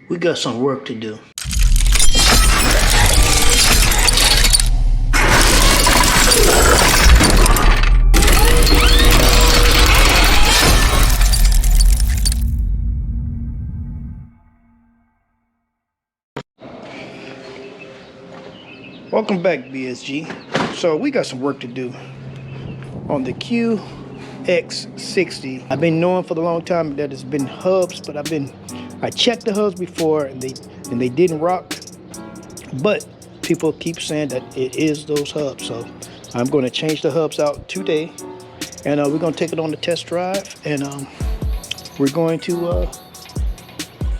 we got some work to do. Welcome back, BSG. So we got some work to do on the QX60. I've been knowing for a long time that it's been hubs, but I checked the hubs before and they didn't rock. But people keep saying that it is those hubs. So I'm going to change the hubs out today, and we're going to take it on the test drive, and we're going to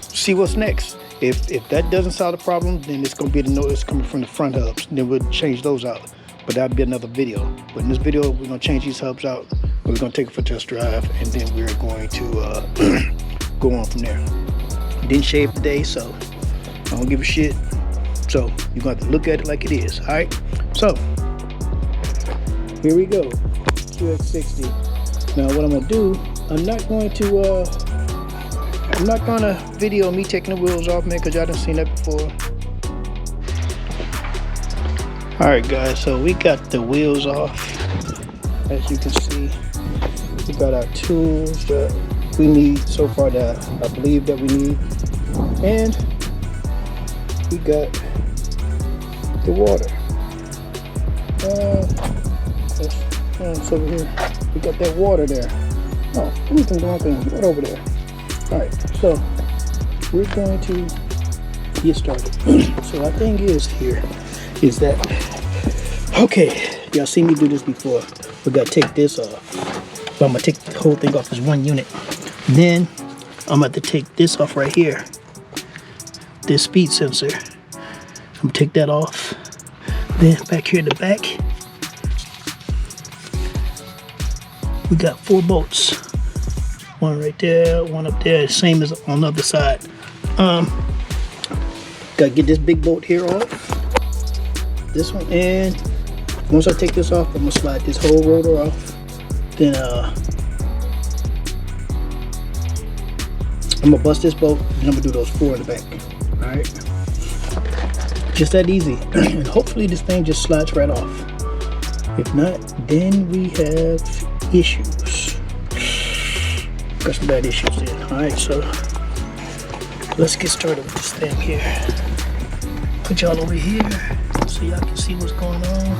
see what's next. If that doesn't solve the problem, then it's going to be the noise coming from the front hubs. Then we'll change those out. But that'll be another video. But in this video, we're going to change these hubs out. We're going to take it for test drive, and then we're going to go on from there. Didn't shave today, so I don't give a shit. So you're going to have to look at it like it is. All right. So here we go. QX60. Now what I'm going to do, I'm not going to video me taking the wheels off, man, because y'all done seen that before. Alright guys, so we got the wheels off. As you can see, we got our tools that we need so far, that I believe that we need. And we got the water. It's over here. We got that water there. Oh, everything the wrong thing. Right over there. Alright, so we're going to get started. So our thing is here is that, okay, y'all seen me do this before. We gotta take this off. But I'm gonna take the whole thing off as one unit. Then I'm about to take this off right here. This speed sensor. I'm gonna take that off. Then back here in the back, we got 4 bolts. One right there, one up there, same as on the other side. Gotta get this big bolt here off. This one, and once I take this off, I'm gonna slide this whole rotor off. Then I'm gonna bust this bolt, and I'm gonna do those 4 in the back. Alright. Just that easy. And hopefully this thing just slides right off. If not, then we have issues. Got some bad issues in. Alright, so let's get started with this thing here. Put y'all over here so y'all can see what's going on.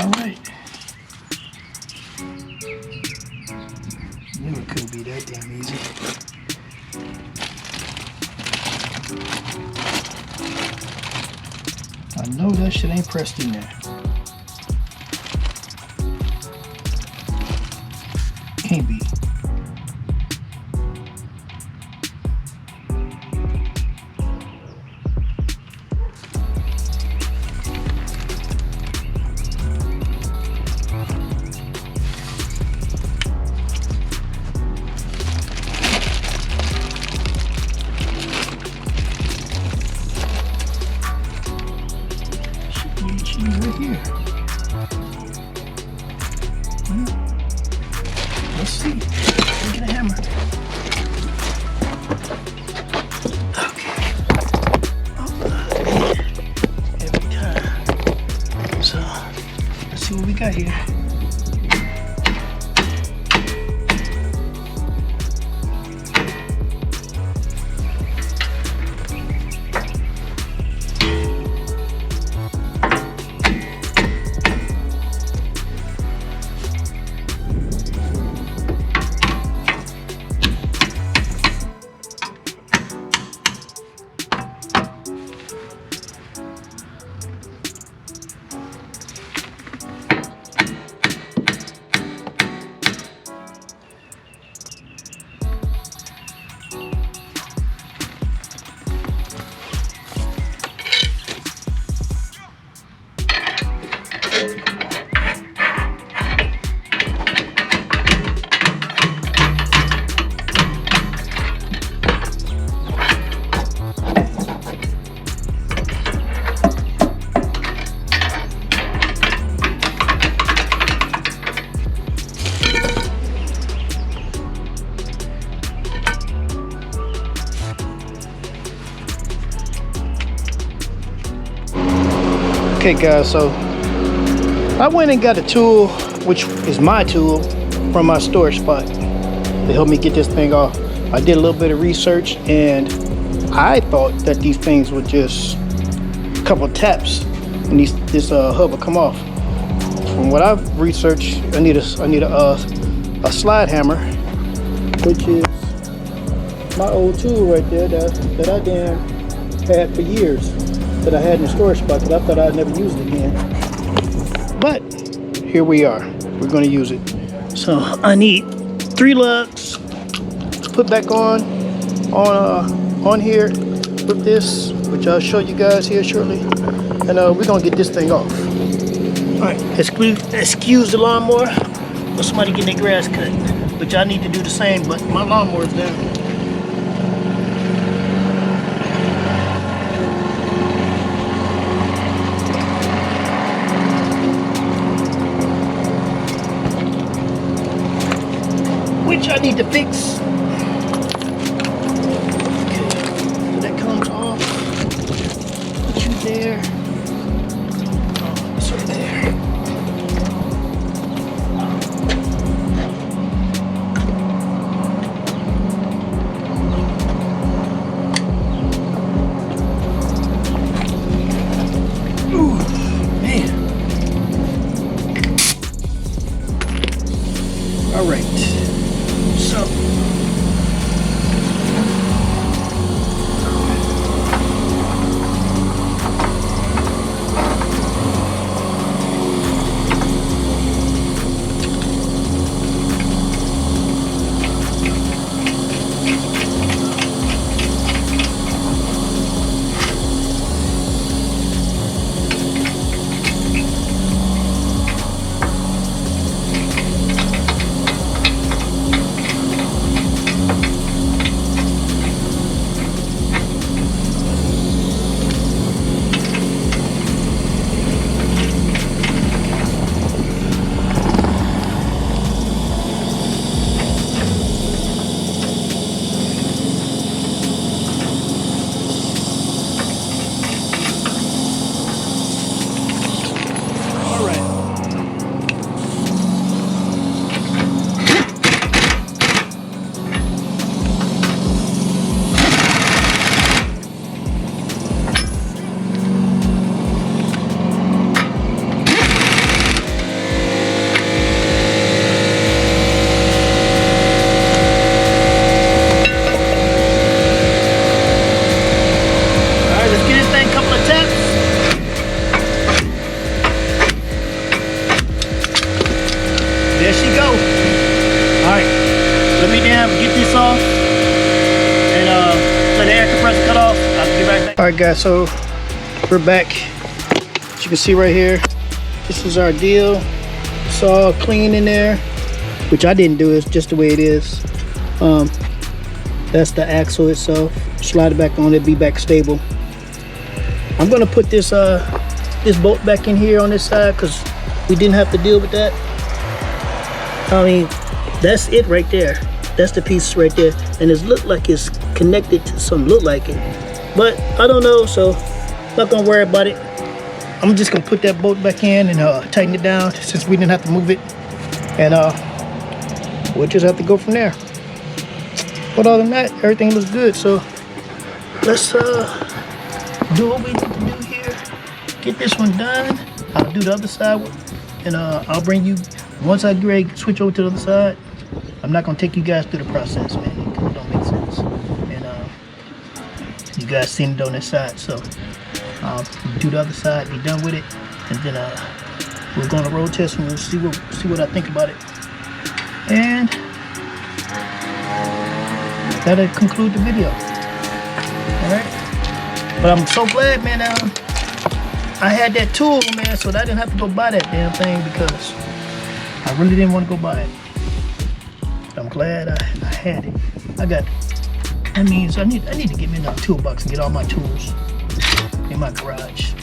Alright. Knew it couldn't be that damn easy. I know that shit ain't pressed in there. Can't be. Right here. Let's see. Get a hammer. Okay. Every time. So let's see what we got here. Okay guys, so I went and got a tool, which is my tool, from my storage spot to help me get this thing off. I did a little bit of research and I thought that these things were just a couple of taps and this hub will come off. From what I've researched, I need a slide hammer, which is my old tool right there that I damn had for years, that I had in the storage spot because I thought I'd never use it again. But here we are. We're going to use it. So I need 3 lugs to put back on here with this, which I'll show you guys here shortly. And we're going to get this thing off. All right, excuse the lawnmower or somebody getting their grass cut, which I need to do the same, but my lawnmower's down. Which I need to fix. Okay, so that comes off. Put you there. Oh, it's right there. Ooh, man. All right. So, there she go. All right, let me get this off and let the air compressor cut off. I'll be right back. All right, guys, so we're back. As you can see right here, this is our deal. It's all clean in there, which I didn't do. It's just the way it is. That's the axle itself. Slide it back on, it'll be back stable. I'm gonna put this this bolt back in here on this side because we didn't have to deal with that. I mean, that's it right there. That's the piece right there, and it looked like it's connected to something. Look like it, but I don't know, so not gonna worry about it. I'm just gonna put that bolt back in and tighten it down since we didn't have to move it, and we'll just have to go from there. But other than that, everything looks good. So let's do what we need to do here. Get this one done. I'll do the other side, and I'll bring you. Once I get ready to switch over to the other side, I'm not gonna take you guys through the process, man, because it don't make sense. And you guys seen it on this side, so do the other side, be done with it, and then we're gonna road test and we'll see what I think about it. And that'll conclude the video. All right. But I'm so glad, man. I had that tool, man, so that I didn't have to go buy that damn thing because I really didn't want to go buy it. I'm glad I had it. That means I need to get me another toolbox and get all my tools in my garage.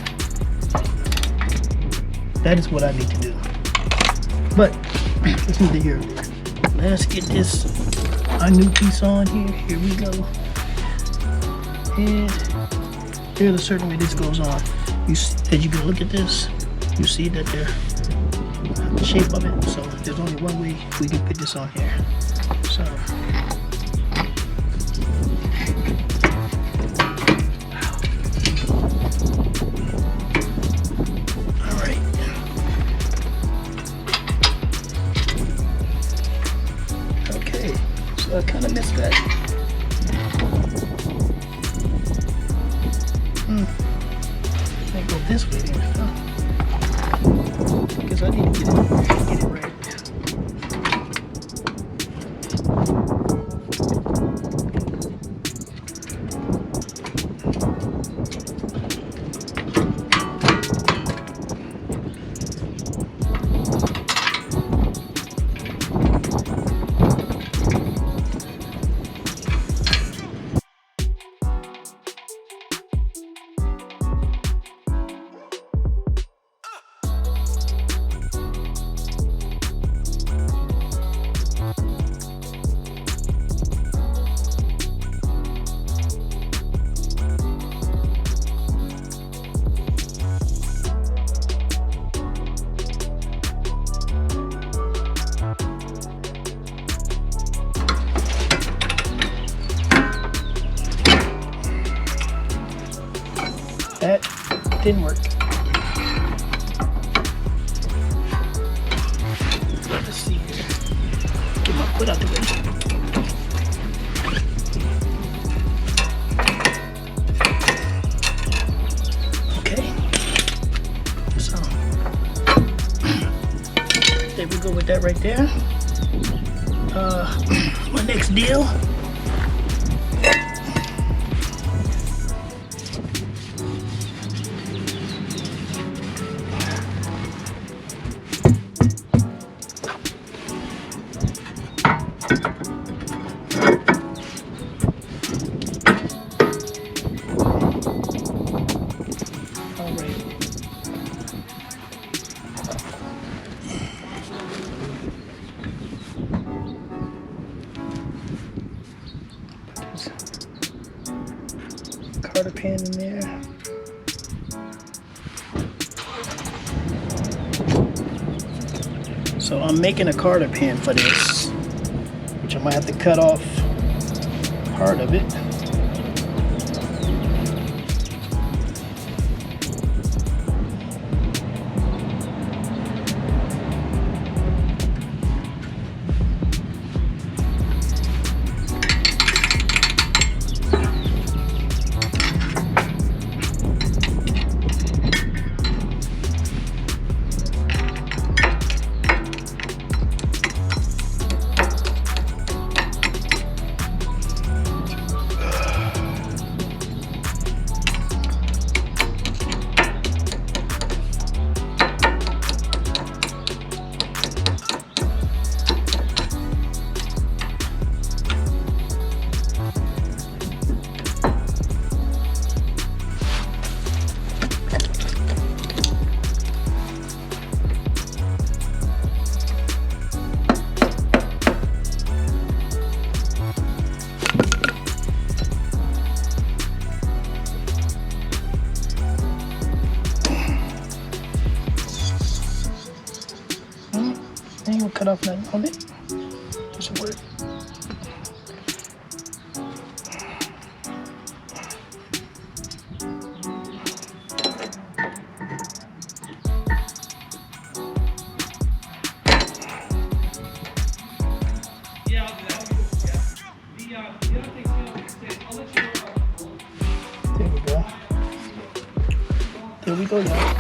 That is what I need to do. But let's need to hear it. Let's get this our new piece on here. Here we go. And there's a certain way this goes on. as you can look at this, you see that the shape of it. So there's only one way we can put this on here. So all right. Okay, so I kind of missed that. Let me go this way then, huh? Because I need to get it right. That didn't work. Let's see here. Get my foot out the way. Okay. So there we go with that right there. My next deal. Carter pan in there. So I'm making a carter pan for this, which I might have to cut off part of it. Ain't gonna cut off nothing on it. This will work. There we go. There we go, y'all.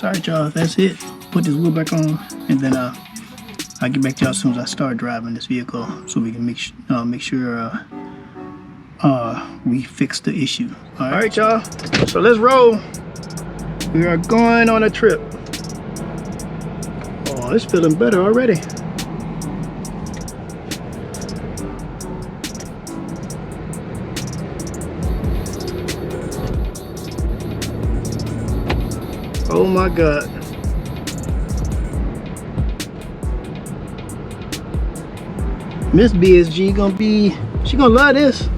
All right, y'all, that's it. Put this wheel back on, and then I'll get back to y'all as soon as I start driving this vehicle, so we can make sure we fix the issue. All right, y'all. So let's roll. We are going on a trip. Oh, it's feeling better already. Oh my God. Miss BSG she gonna love this.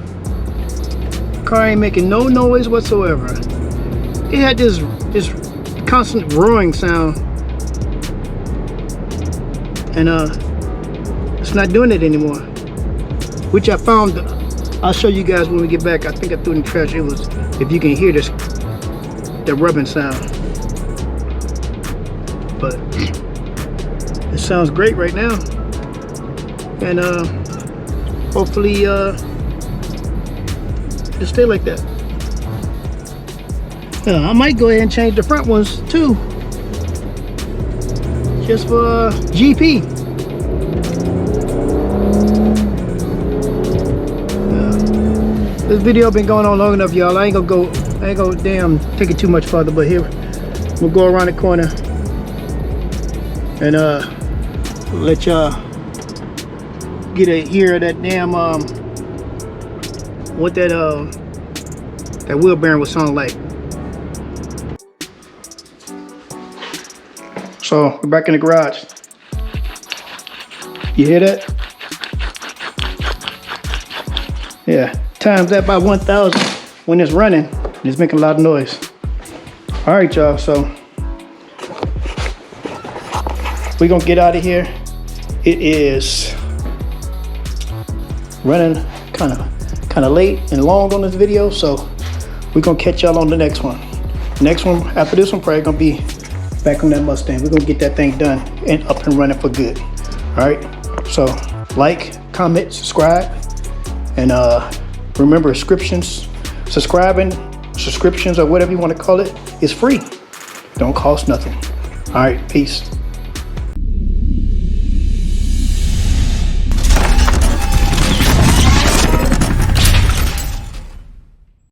Car ain't making no noise whatsoever. It had this constant roaring sound, and it's not doing it anymore. Which I found, I'll show you guys when we get back. I think I threw it in the trash. It was, if you can hear this, the rubbing sound. But it sounds great right now, and hopefully it'll stay like that. I might go ahead and change the front ones too, just for GP. This video been going on long enough, y'all. I ain't gonna damn take it too much further, but here we'll go around the corner and let y'all get a hear of that damn what that wheel bearing would sound like. So we're back in the garage. You hear that? Yeah, times that by 1,000 when it's running. It's making a lot of noise. All right, y'all. So we're gonna get out of here. It is running kind of late and long on this video, so we're gonna catch y'all on the next one. Next one after this one probably gonna be back on that Mustang. We're gonna get that thing done and up and running for good. All right, so like, comment, subscribe, and remember, subscriptions or whatever you want to call it is free. Don't cost nothing. All right, peace.